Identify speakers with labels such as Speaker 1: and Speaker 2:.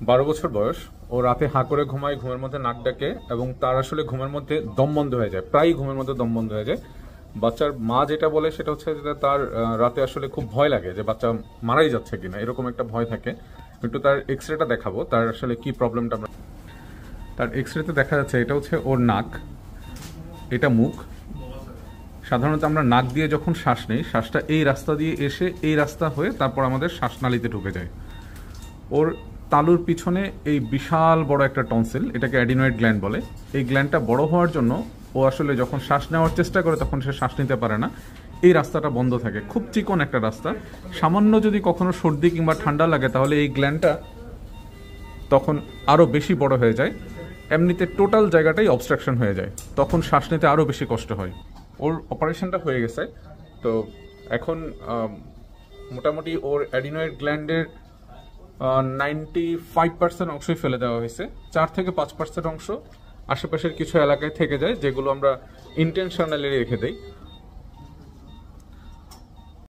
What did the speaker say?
Speaker 1: 12 বছর বয়স। ও রাতে হাঁ করে ঘুমায়, ঘুমের মধ্যে নাক ডাকে এবং তার আসলে ঘুমের মধ্যে দম বন্ধ হয়ে যায়, প্রায় ঘুমের মধ্যে দম বন্ধ হয়ে যায়। বাচ্চার মা যেটা বলে সেটা হচ্ছে যে তার রাতে আসলে খুব ভয় লাগে যে বাচ্চা মারাই যাচ্ছে কিনা, এরকম একটা ভয় থাকে। একটু তার এক্স রেটা দেখাবো, তার আসলে কি প্রবলেমটা আমরা। তার এক্স রেতে দেখা যাচ্ছে এটা হচ্ছে ওর নাক, এটা মুখ। সাধারণত আমরা নাক দিয়ে যখন শ্বাস নেই, শ্বাসটা এই রাস্তা দিয়ে এসে এই রাস্তা হয়ে তারপর আমাদের শ্বাসনালীতে ঢুকে যায়। ওর তালুর পিছনে এই বিশাল বড় একটা টনসিল, এটাকে অ্যাডিনয়েড গ্ল্যান্ড বলে। এই গ্ল্যান্ডটা বড় হওয়ার জন্য ও আসলে যখন শ্বাস নেওয়ার চেষ্টা করে তখন সে শ্বাস নিতে পারে না, এই রাস্তাটা বন্ধ থাকে। খুব চিকন একটা রাস্তা, সামান্য যদি কখনো সর্দি কিংবা ঠান্ডা লাগে তাহলে এই গ্ল্যান্ডটা তখন আরও বেশি বড় হয়ে যায়। এমনিতে টোটাল জায়গাটাই অবস্ট্রাকশন হয়ে যায়, তখন শ্বাস নিতে আরও বেশি কষ্ট হয়। ওর অপারেশনটা হয়ে গেছে, তো এখন মোটামুটি ওর অ্যাডিনয়েড গ্ল্যান্ডের 95% অংশই ফেলে দেওয়া হয়েছে। 4 থেকে 5% অংশ আশেপাশের কিছু এলাকায় থেকে যায়, যেগুলো আমরা ইন্টেনশনালি রেখে দেই।